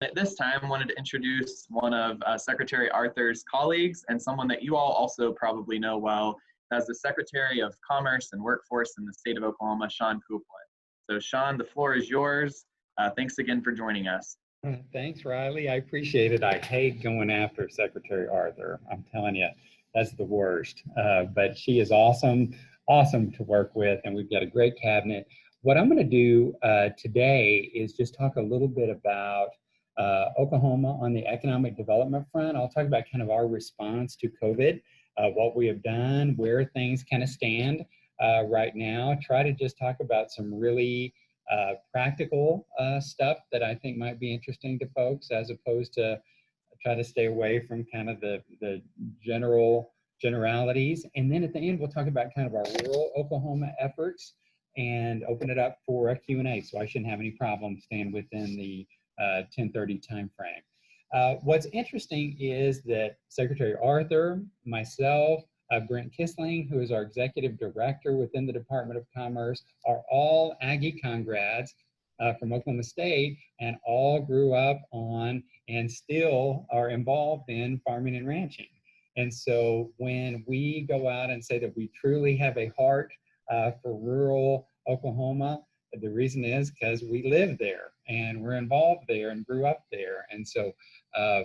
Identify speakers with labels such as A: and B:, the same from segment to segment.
A: At this time, I wanted to introduce one of Secretary Arthur's colleagues and someone that you all also probably know well as the Secretary of Commerce and Workforce in the state of Oklahoma, Sean Kouplen. So Sean, the floor is yours. Thanks again for joining us.
B: Thanks, Riley. I appreciate it. I hate going after Secretary Arthur. I'm telling you, that's the worst. But she is awesome to work with, and we've got a great cabinet. What I'm going to do today is just talk a little bit about Oklahoma on the economic development front. I'll talk about kind of our response to COVID, what we have done, where things kind of stand right now. Try to just talk about some really practical stuff that I think might be interesting to folks, as opposed to try to stay away from kind of the generalities. And then at the end, we'll talk about kind of our rural Oklahoma efforts and open it up for a Q&A. So I shouldn't have any problem staying within the 10:30 time frame. What's interesting is that Secretary Arthur, myself, Brent Kissling, who is our executive director within the Department of Commerce, are all Aggie congrads from Oklahoma State, and all grew up on and still are involved in farming and ranching. And so when we go out and say that we truly have a heart for rural Oklahoma, the reason is because we live there and we're involved there and grew up there. And so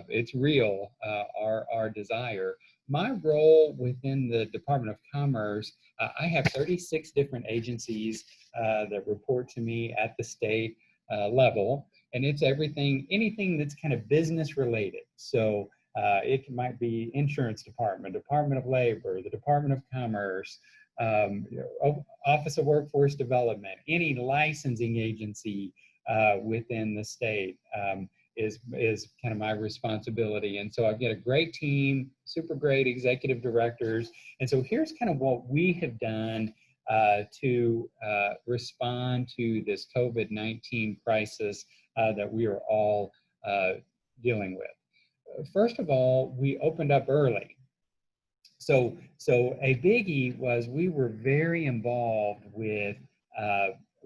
B: it's real, our desire. My role within the Department of Commerce, I have 36 different agencies that report to me at the state level, and it's anything that's kind of business related. So it might be Insurance Department, Department of Labor, the Department of Commerce, Office of Workforce Development, any licensing agency within the state is kind of my responsibility. And so I've got a great team, super great executive directors. And so here's kind of what we have done to respond to this COVID-19 crisis that we are all dealing with. First of all, we opened up early. So a biggie was we were very involved with,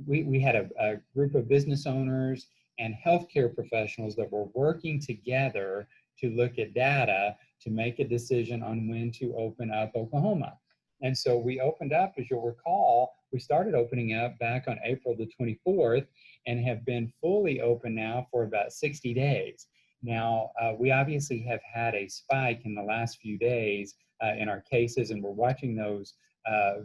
B: we had a group of business owners and healthcare professionals that were working together to look at data to make a decision on when to open up Oklahoma. And so we opened up, as you'll recall, we started opening up back on April the 24th and have been fully open now for about 60 days. Now, we obviously have had a spike in the last few days in our cases, and we're watching those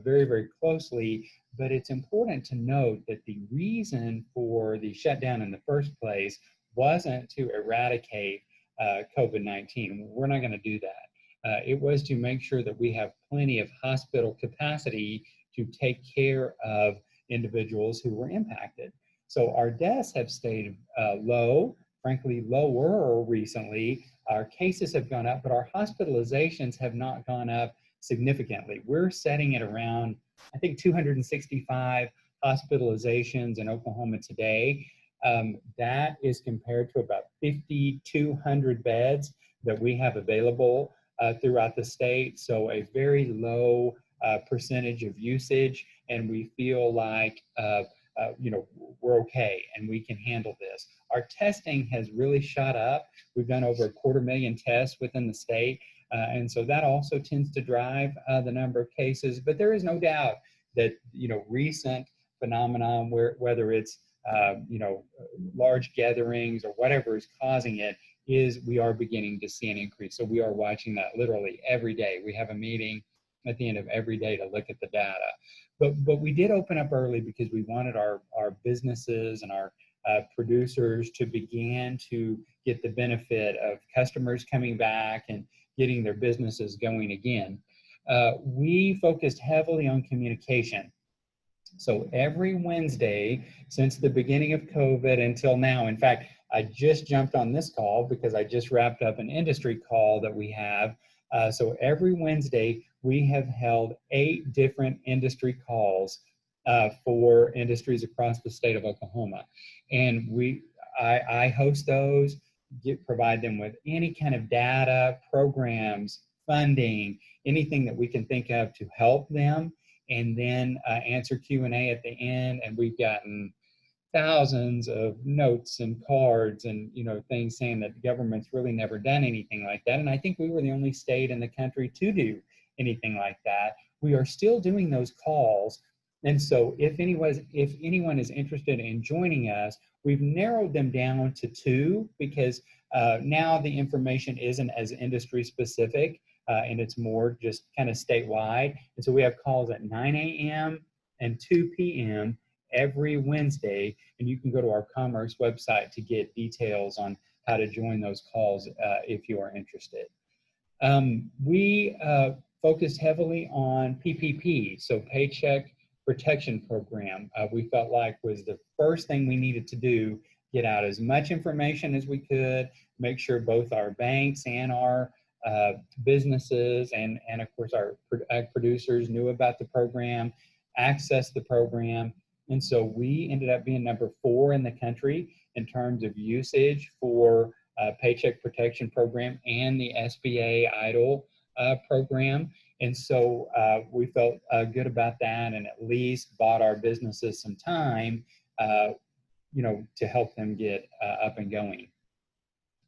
B: very, very closely. But it's important to note that the reason for the shutdown in the first place wasn't to eradicate COVID-19. We're not going to do that. It was to make sure that we have plenty of hospital capacity to take care of individuals who were impacted. So our deaths have stayed low, frankly lower recently. Our cases have gone up, but our hospitalizations have not gone up significantly. We're setting it around, I think, 265 hospitalizations in Oklahoma today. That is compared to about 5,200 beds that we have available throughout the state. So a very low percentage of usage, and we feel like we're okay and we can handle this. Our testing has really shot up. We've done over 250,000 tests within the state. And so that also tends to drive the number of cases. But there is no doubt that, recent phenomenon, whether it's, large gatherings or whatever is causing it, is we are beginning to see an increase. So we are watching that literally every day. We have a meeting at the end of every day to look at the data. But we did open up early because we wanted our businesses and our producers to begin to get the benefit of customers coming back and getting their businesses going again. We focused heavily on communication. So every Wednesday since the beginning of COVID until now, in fact, I just jumped on this call because I just wrapped up an industry call that we have. So every Wednesday, we have held 8 different industry calls for industries across the state of Oklahoma. And I host those, provide them with any kind of data, programs, funding, anything that we can think of to help them, and then answer Q&A at the end. And we've gotten thousands of notes and cards and, you know, things saying that the government's really never done anything like that. And I think we were the only state in the country to do anything like that. We are still doing those calls. And so if anyone is interested in joining us, we've narrowed them down to 2 because now the information isn't as industry specific and it's more just kind of statewide. And so we have calls at 9 a.m. and 2 p.m. every Wednesday, and you can go to our Commerce website to get details on how to join those calls if you are interested. We focused heavily on PPP, so Paycheck Protection Program. We felt like was the first thing we needed to do, get out as much information as we could, make sure both our banks and our businesses and of course our ag producers knew about the program, access the program. And so we ended up being number 4 in the country in terms of usage for Paycheck Protection Program and the SBA EIDL program. And so we felt good about that and at least bought our businesses some time, you know, to help them get up and going.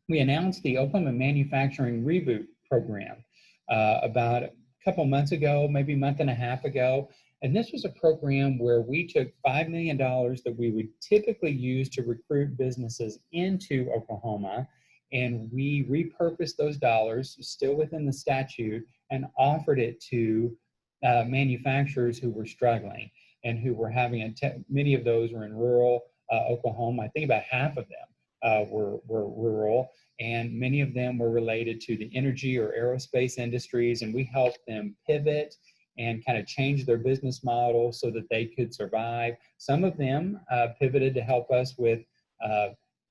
B: We announced the Oklahoma Manufacturing Reboot program about a couple months ago, maybe a month and a half ago. And this was a program where we took $5 million that we would typically use to recruit businesses into Oklahoma, and we repurposed those dollars, still within the statute, and offered it to manufacturers who were struggling and who were having, many of those were in rural Oklahoma. I think about half of them were rural, and many of them were related to the energy or aerospace industries, and we helped them pivot and kind of change their business model so that they could survive. Some of them pivoted to help us with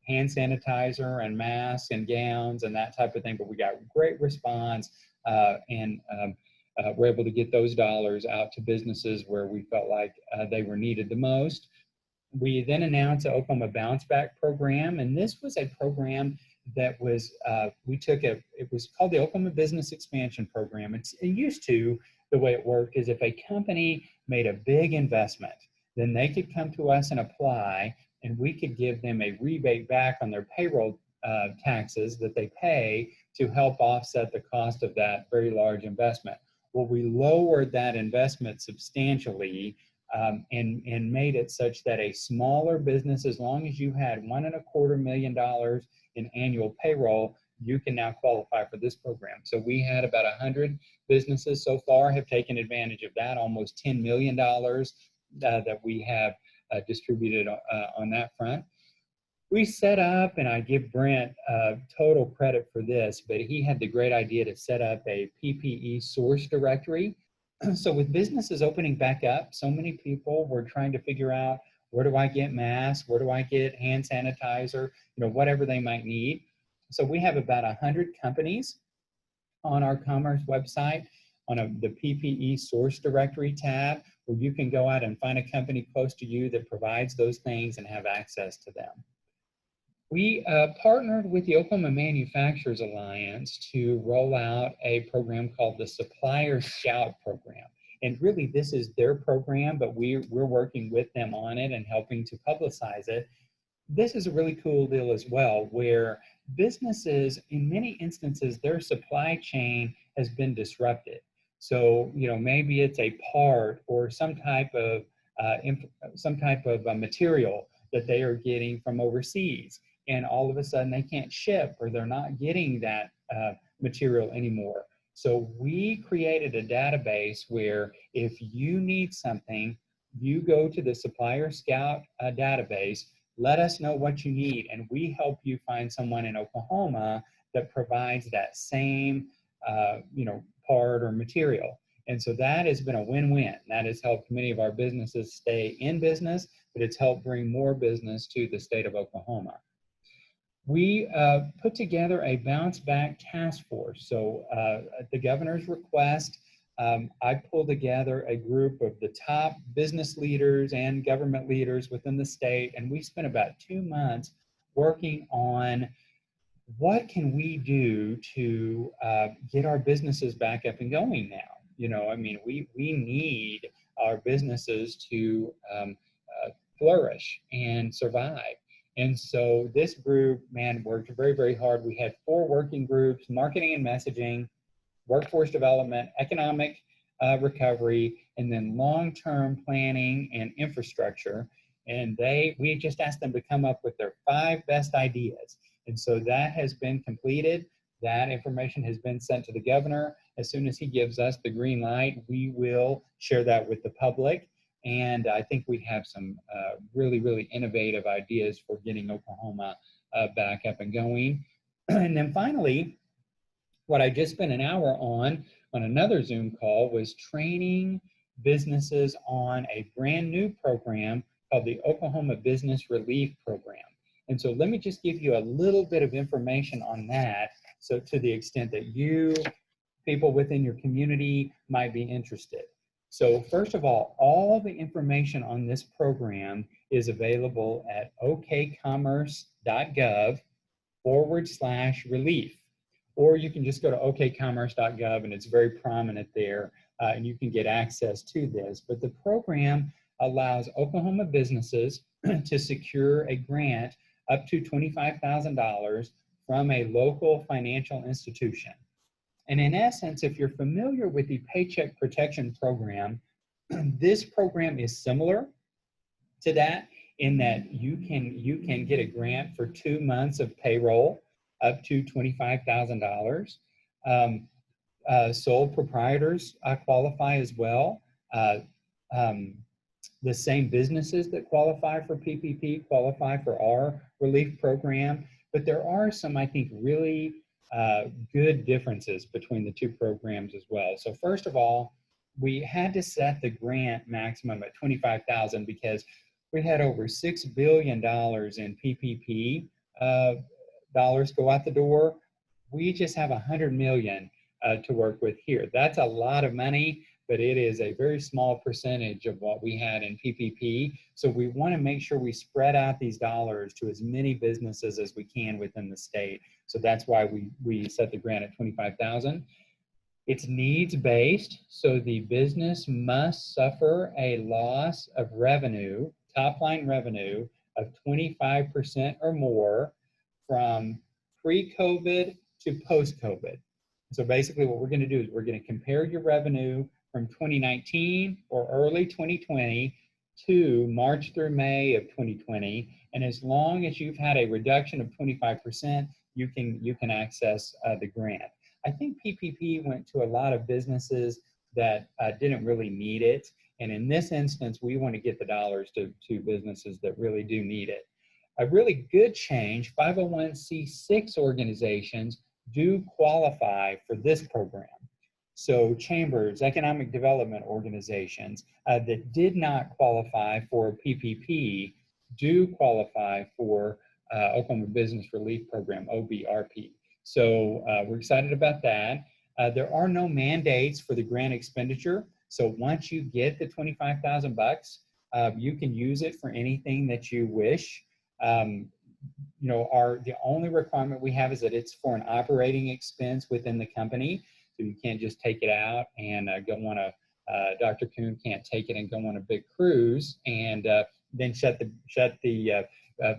B: hand sanitizer and masks and gowns and that type of thing, but we got great response and we're able to get those dollars out to businesses where we felt like they were needed the most. We then announced the Oklahoma Bounceback program, and this was a program that was, it was called the Oklahoma Business Expansion Program. It used to, the way it worked is if a company made a big investment, then they could come to us and apply, and we could give them a rebate back on their payroll taxes that they pay to help offset the cost of that very large investment. Well, we lowered that investment substantially and made it such that a smaller business, as long as you had $1.25 million in annual payroll, you can now qualify for this program. So we had about 100 businesses so far have taken advantage of that, almost $10 million that we have distributed on that front. We set up, and I give Brent total credit for this, but he had the great idea to set up a PPE Source Directory. So with businesses opening back up, so many people were trying to figure out, where do I get masks? Where do I get hand sanitizer? You know, whatever they might need. So we have about 100 companies on our Commerce website on the PPE Source Directory tab, where you can go out and find a company close to you that provides those things and have access to them. We partnered with the Oklahoma Manufacturers Alliance to roll out a program called the Supplier Scout Program. And really, this is their program, but we're working with them on it and helping to publicize it. This is a really cool deal as well, where businesses, in many instances, their supply chain has been disrupted. So, you know, maybe it's a part or some type of material that they are getting from overseas, and all of a sudden they can't ship or they're not getting that material anymore. So we created a database where if you need something, you go to the Supplier Scout database, let us know what you need, and we help you find someone in Oklahoma that provides that same you know, part or material. And so that has been a win-win. That has helped many of our businesses stay in business, but it's helped bring more business to the state of Oklahoma. We put together a Bounceback task force. So at the governor's request, I pulled together a group of the top business leaders and government leaders within the state, and we spent about 2 months working on what can we do to get our businesses back up and going now. You know, I mean, we need our businesses to flourish and survive. And so this group, man, worked very, very hard. We had 4 working groups: marketing and messaging, workforce development, economic recovery, and then long-term planning and infrastructure. And we just asked them to come up with their 5 best ideas. And so that has been completed. That information has been sent to the governor. As soon as he gives us the green light, we will share that with the public. And I think we have some really, really innovative ideas for getting Oklahoma back up and going. And then finally, what I just spent an hour on another Zoom call was training businesses on a brand new program called the Oklahoma Business Relief Program. And so let me just give you a little bit of information on that, so to the extent that you, people within your community, might be interested. So first of all the information on this program is available at okcommerce.gov/relief. Or you can just go to okcommerce.gov, and it's very prominent there, and you can get access to this. But the program allows Oklahoma businesses to secure a grant up to $25,000 from a local financial institution. And in essence, if you're familiar with the Paycheck Protection Program, this program is similar to that in that you can get a grant for 2 months of payroll up to $25,000. Sole proprietors qualify as well. The same businesses that qualify for PPP qualify for our relief program, but there are some, I think, really good differences between the 2 programs as well. So first of all, we had to set the grant maximum at $25,000 because we had over $6 billion in PPP dollars go out the door. We just have $100 million to work with here. That's a lot of money, but it is a very small percentage of what we had in PPP. So we want to make sure we spread out these dollars to as many businesses as we can within the state. So that's why we set the grant at $25,000. It's needs-based, so the business must suffer a loss of revenue, top-line revenue, of 25% or more from pre-COVID to post-COVID. So basically what we're going to do is we're going to compare your revenue from 2019 or early 2020 to March through May of 2020. And as long as you've had a reduction of 25%, you can access the grant. I think PPP went to a lot of businesses that didn't really need it. And in this instance, we want to get the dollars to businesses that really do need it. A really good change, 501c6 organizations do qualify for this program. So chambers, economic development organizations that did not qualify for PPP do qualify for Oklahoma Business Relief Program, OBRP. So we're excited about that. There are no mandates for the grant expenditure. So once you get the $25,000, you can use it for anything that you wish. The only requirement we have is that it's for an operating expense within the company. So you can't just take it out and go on Dr. Kuhn can't take it and go on a big cruise and then shut the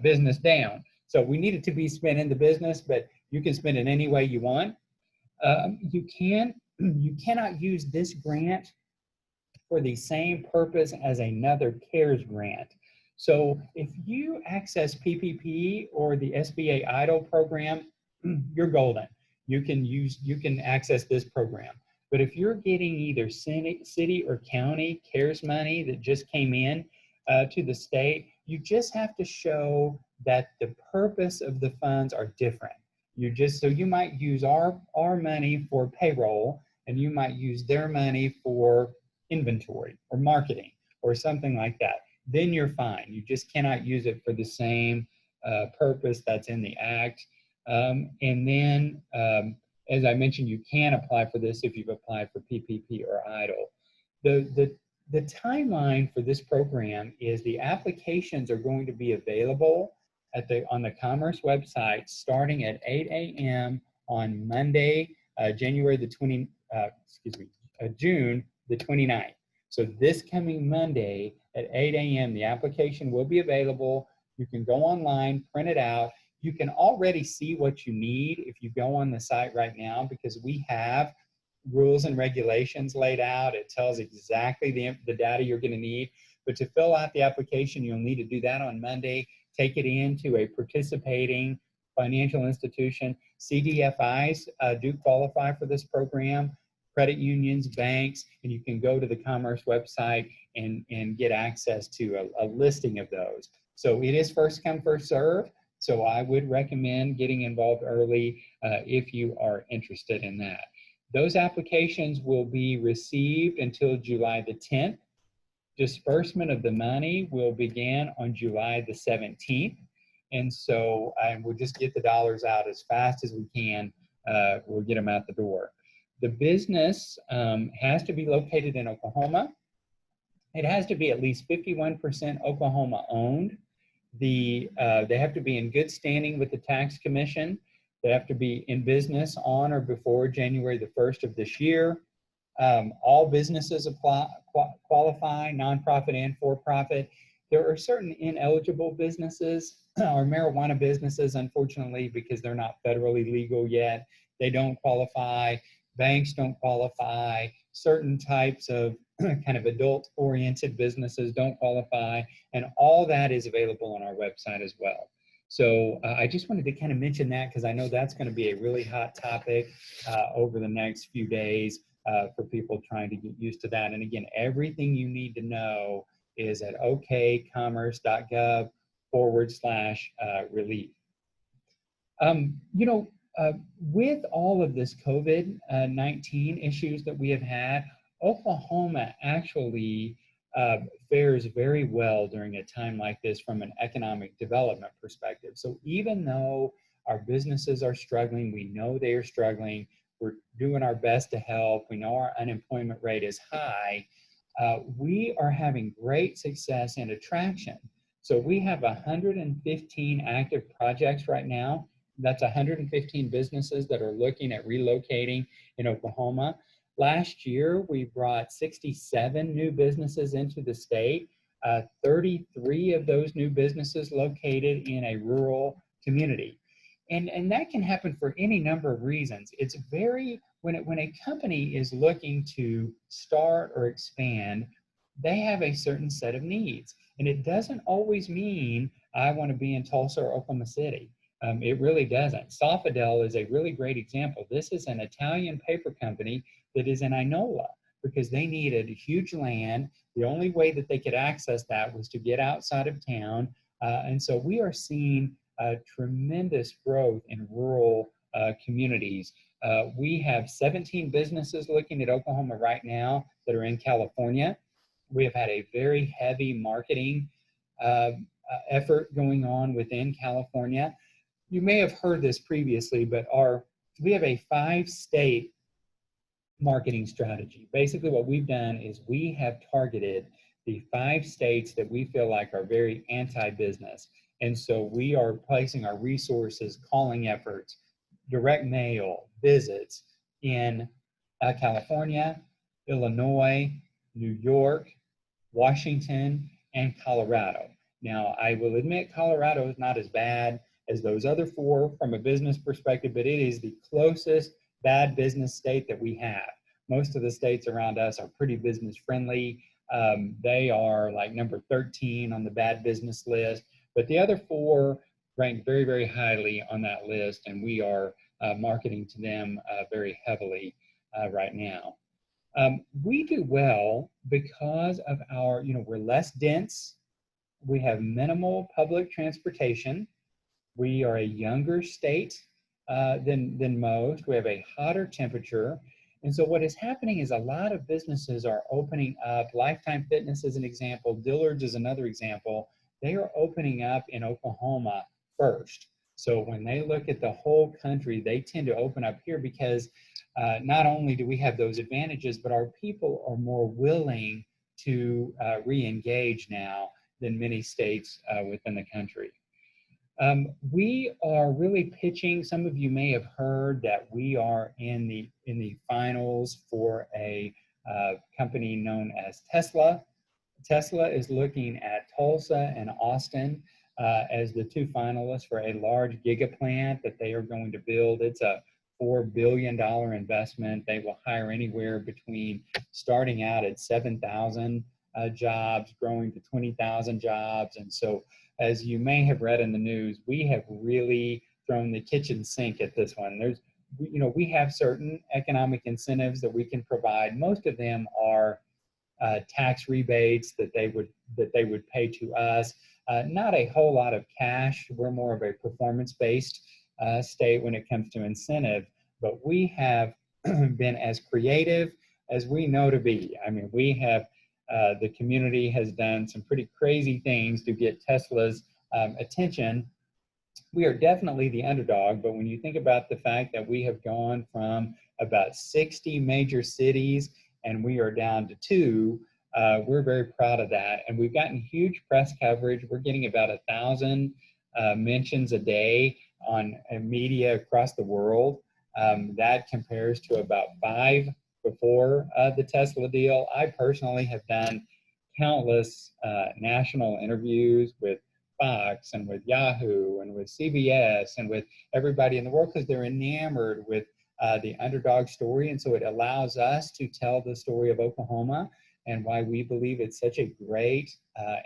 B: business down. So we need it to be spent in the business, but you can spend it any way you want. You cannot use this grant for the same purpose as another CARES grant. So if you access PPP or the SBA EIDL program, you're golden. You can access this program. But if you're getting either city or county CARES money that just came in to the state, you just have to show that the purpose of the funds are different. So you might use our money for payroll, and you might use their money for inventory or marketing or something like that. Then you're fine. You just cannot use it for the same purpose that's in the act. And then, as I mentioned, you can apply for this if you've applied for PPP or EIDL. The timeline for this program is the applications are going to be available on the Commerce website starting at 8 a.m. on Monday, June the 29th. So this coming Monday at 8 a.m. The application will be available. You can go online, print it out. You can already see what you need if you go on the site right now, because we have rules and regulations laid out. It tells exactly the data you're going to need. But to fill out the application, you'll need to do that on Monday. Take it into a participating financial institution. CDFIs do qualify for this program, credit unions, banks, and you can go to the Commerce website and get access to a listing of those. So it is first come, first serve. So I would recommend getting involved early if you are interested in that. Those applications will be received until July the 10th. Disbursement of the money will begin on July the 17th. And so we'll just get the dollars out as fast as we can. We'll get them out the door. The business has to be located in Oklahoma. It has to be at least 51% Oklahoma owned. They have to be in good standing with the tax commission. They have to be in business on or before January the 1st of this year. All businesses qualify, nonprofit and for-profit. There are certain ineligible businesses or marijuana businesses, unfortunately, because they're not federally legal yet. They don't qualify. Banks don't qualify. Certain types of kind of adult-oriented businesses don't qualify. And all that is available on our website as well. So I just wanted to kind of mention that because I know that's going to be a really hot topic over the next few days for people trying to get used to that. And again, everything you need to know is at okcommerce.gov/relief. With all of this COVID-19 issues that we have had, Oklahoma actually fares very well during a time like this from an economic development perspective. So even though our businesses are struggling, we know they are struggling, we're doing our best to help, we know our unemployment rate is high, we are having great success and attraction. So we have 115 active projects right now. That's 115 businesses that are looking at relocating in Oklahoma. Last year, we brought 67 new businesses into the state, 33 of those new businesses located in a rural community. And that can happen for any number of reasons. It's when a company is looking to start or expand, they have a certain set of needs. And it doesn't always mean I want to be in Tulsa or Oklahoma City. It really doesn't. Sofidel is a really great example. This is an Italian paper company that is in Inola because they needed huge land. The only way that they could access that was to get outside of town. And so we are seeing tremendous growth in rural communities. We have 17 businesses looking at Oklahoma right now that are in California. We have had a very heavy marketing effort going on within California. You may have heard this previously, but we have a 5-state marketing strategy. Basically what we've done is we have targeted the 5 states that we feel like are very anti-business. And so we are placing our resources, calling efforts, direct mail, visits in California, Illinois, New York, Washington, and Colorado. Now, I will admit Colorado is not as bad as those other 4 from a business perspective, but it is the closest bad business state that we have. Most of the states around us are pretty business friendly. They are like number 13 on the bad business list, but the other 4 rank very, very highly on that list, and we are marketing to them very heavily right now. We do well because of we're less dense. We have minimal public transportation. We are a younger state than most. We have a hotter temperature. And so what is happening is a lot of businesses are opening up. Lifetime Fitness is an example. Dillard's is another example. They are opening up in Oklahoma first. So when they look at the whole country, they tend to open up here because not only do we have those advantages, but our people are more willing to re-engage now than many states within the country. We are really pitching. Some of you may have heard that we are in the finals for a company known as Tesla. Tesla is looking at Tulsa and Austin as the two finalists for a large gigaplant that they are going to build. It's a $4 billion investment. They will hire anywhere between starting out at 7,000 jobs, growing to 20,000 jobs. And so, as you may have read in the news, we have really thrown the kitchen sink at this one. We have certain economic incentives that we can provide. Most of them are tax rebates that they would pay to us. Not a whole lot of cash. We're more of a performance-based state when it comes to incentive, but we have been as creative as we know to be. I mean, we have, the community has done some pretty crazy things to get Tesla's attention. We are definitely the underdog, but when you think about the fact that we have gone from about 60 major cities and we are down to 2, we're very proud of that. And we've gotten huge press coverage. We're getting about 1,000 mentions a day on media across the world. That compares to about 5 before the Tesla deal. I personally have done countless national interviews with Fox and with Yahoo and with CBS and with everybody in the world because they're enamored with the underdog story. And so it allows us to tell the story of Oklahoma and why we believe it's such a great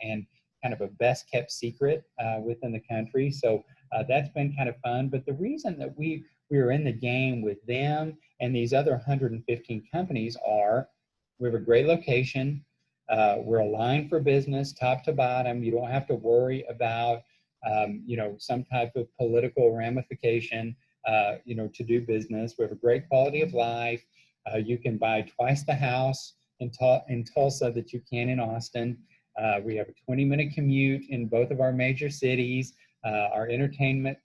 B: and kind of a best kept secret within the country. So that's been kind of fun. But the reason that we are in the game with them and these other 115 companies are we have a great location. We're aligned for business, top to bottom. You don't have to worry about, some type of political ramification, to do business. We have a great quality of life. You can buy twice the house in Tulsa that you can in Austin. We have a 20-minute commute in both of our major cities. Our entertainment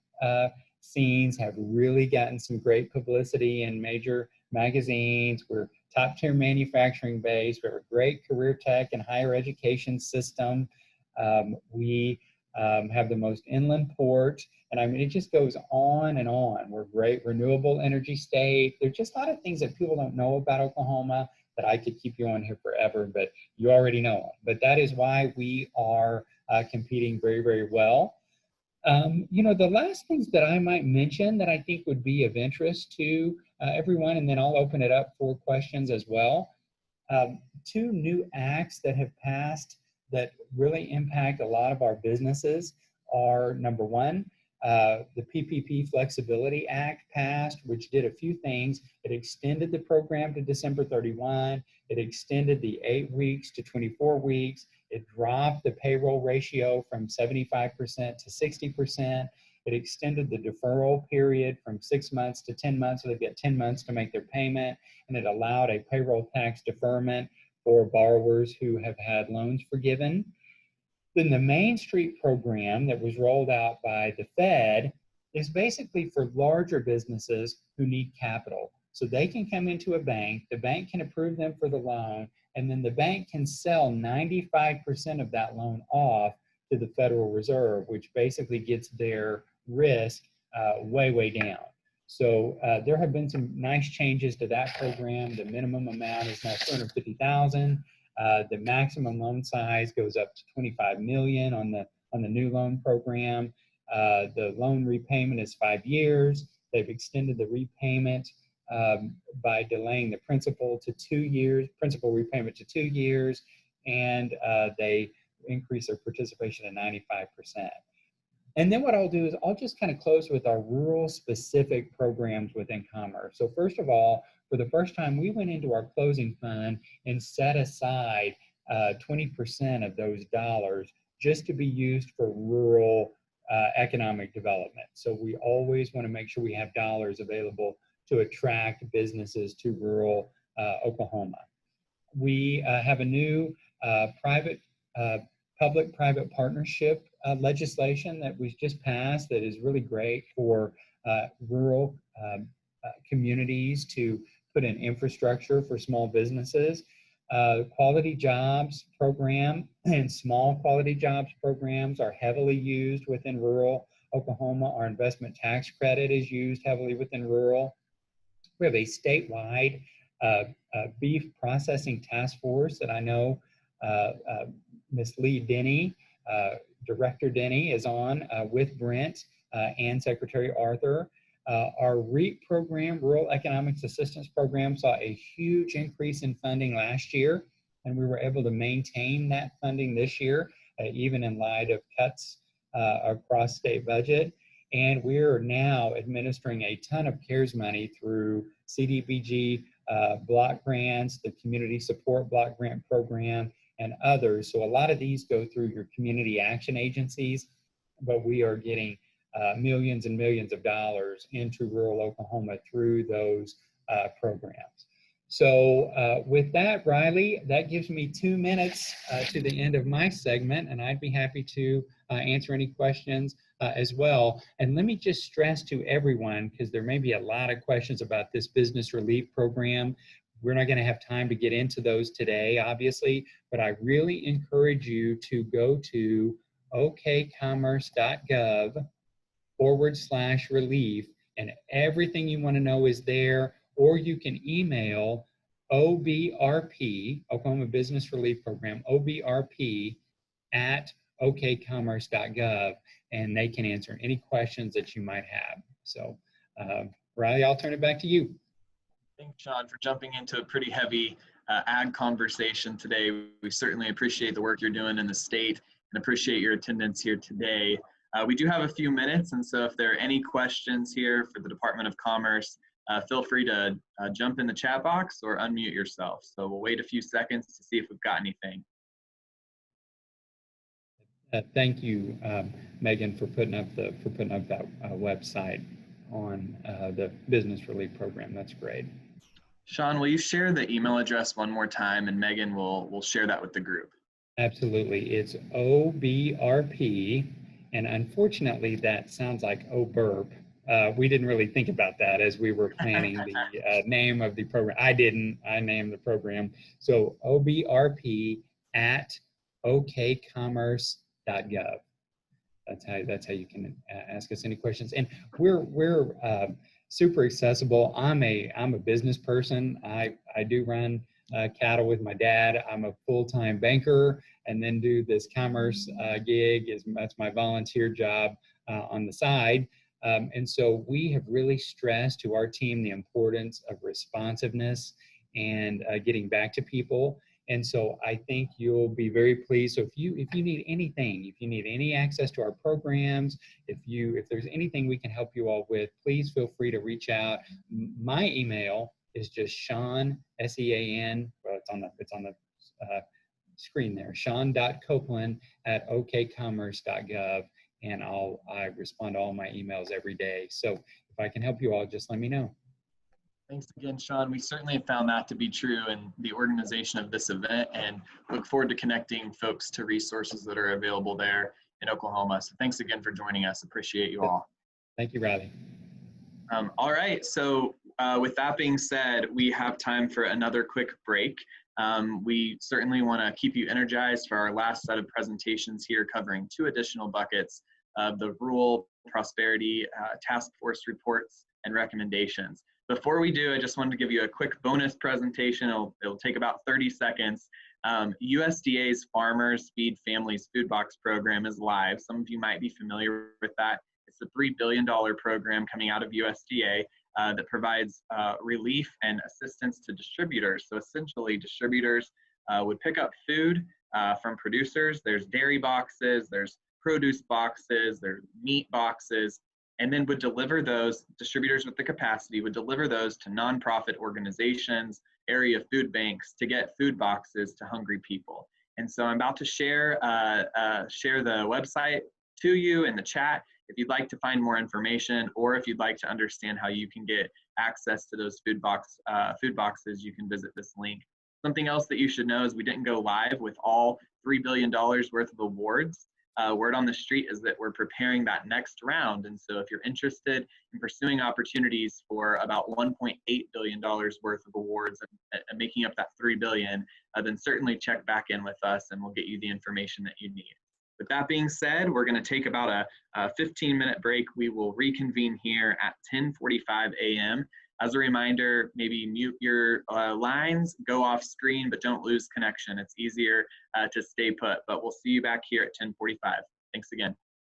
B: scenes have really gotten some great publicity in major magazines. We're top-tier manufacturing base. We have a great career tech and higher education system. We have the most inland port. And I mean, it just goes on and on. We're a great renewable energy state. There's just a lot of things that people don't know about Oklahoma that I could keep you on here forever, but you already know them. But that is why we are competing very, very well. The last things that I might mention that I think would be of interest to everyone, and then I'll open it up for questions as well. 2 new acts that have passed that really impact a lot of our businesses are, number 1, the PPP Flexibility Act passed, which did a few things. It extended the program to December 31. It extended the 8 weeks to 24 weeks. It dropped the payroll ratio from 75% to 60%. It extended the deferral period from 6 months to 10 months, so they've got 10 months to make their payment. And it allowed a payroll tax deferment for borrowers who have had loans forgiven. Then the Main Street program that was rolled out by the Fed is basically for larger businesses who need capital. So they can come into a bank, the bank can approve them for the loan, and then the bank can sell 95% of that loan off to the Federal Reserve, which basically gets their risk way, way down. So there have been some nice changes to that program. The minimum amount is now $250,000. The maximum loan size goes up to $25 million on the new loan program. The loan repayment is 5 years. They've extended the repayment by delaying the principal to 2 years, principal repayment to 2 years, and they increase their participation to 95%. And then what I'll do is I'll just kind of close with our rural specific programs within Commerce. So first of all, for the first time, we went into our closing fund and set aside 20% of those dollars just to be used for rural economic development. So we always want to make sure we have dollars available to attract businesses to rural Oklahoma. We have a new public-private partnership legislation that was just passed that is really great for rural communities to put in infrastructure for small businesses. Quality jobs program and small quality jobs programs are heavily used within rural Oklahoma. Our investment tax credit is used heavily within rural. We have a statewide beef processing task force that I know Ms. Lee Denny, Director Denny is on with Brent and Secretary Arthur. Our REAP program, Rural Economics Assistance Program, saw a huge increase in funding last year, and we were able to maintain that funding this year, even in light of cuts across state budget. And we're now administering a ton of CARES money through CDBG block grants, the Community Support Block Grant Program, and others. So a lot of these go through your community action agencies, but we are getting millions and millions of dollars into rural Oklahoma through those programs. So with that, Riley, that gives me 2 minutes to the end of my segment, and I'd be happy to answer any questions as well. And let me just stress to everyone, because there may be a lot of questions about this business relief program. We're not going to have time to get into those today, obviously, but I really encourage you to go to okcommerce.gov/relief, and everything you want to know is there, or you can email OBRP, Oklahoma Business Relief Program, OBRP at okcommerce.gov, and they can answer any questions that you might have. So, Riley, I'll turn it back to you.
A: Thanks, Sean, for jumping into a pretty heavy ag conversation today. We certainly appreciate the work you're doing in the state and appreciate your attendance here today. We do have a few minutes, and so if there are any questions here for the Department of Commerce, feel free to jump in the chat box or unmute yourself. So we'll wait a few seconds to see if we've got anything.
B: Thank you, Megan, for putting up that website on the business relief program. That's great.
A: Sean, will you share the email address one more time, and Megan will share that with the group?
B: Absolutely. It's OBRP, and unfortunately that sounds like OBURP. We didn't really think about that as we were planning the name of the program. I named the program. So OBRP at okcommerce.gov. That's how you can ask us any questions. And we're super accessible. I'm a business person. I do run cattle with my dad. I'm a full-time banker, and then do this commerce gig. That's my volunteer job on the side. And so we have really stressed to our team the importance of responsiveness and getting back to people. And so I think you'll be very pleased. So if you need anything, if you need any access to our programs, if there's anything we can help you all with, please feel free to reach out. My email is just Sean, S-E-A-N, well, it's on the screen there, Sean.Kouplen at okcommerce.gov, and I respond to all my emails every day. So if I can help you all, just let me know.
A: Thanks again, Sean. We certainly have found that to be true in the organization of this event, and look forward to connecting folks to resources that are available there in Oklahoma. So thanks again for joining us. Appreciate you all.
B: Thank you, Riley.
A: All right, so with that being said, we have time for another quick break. We certainly want to keep you energized for our last set of presentations here, covering 2 additional buckets of the Rural Prosperity Task Force reports and recommendations. Before we do, I just wanted to give you a quick bonus presentation. It'll take about 30 seconds. USDA's Farmers Feed Families Food Box program is live. Some of you might be familiar with that. It's a $3 billion program coming out of USDA that provides relief and assistance to distributors. So essentially, distributors would pick up food from producers. There's dairy boxes, there's produce boxes, there's meat boxes, and then would deliver those, distributors with the capacity would deliver those to nonprofit organizations, area food banks, to get food boxes to hungry people. And so I'm about to share the website to you in the chat. If you'd like to find more information, or if you'd like to understand how you can get access to those food boxes, you can visit this link. Something else that you should know is we didn't go live with all $3 billion worth of awards. Word on the street is that we're preparing that next round. And so if you're interested in pursuing opportunities for about $1.8 billion worth of awards and making up that $3 billion, then certainly check back in with us and we'll get you the information that you need. With that being said, we're going to take about a 15-minute break. We will reconvene here at 10:45 a.m. As a reminder, maybe mute your lines, go off screen, but don't lose connection. It's easier to stay put, but we'll see you back here at 10:45. Thanks again.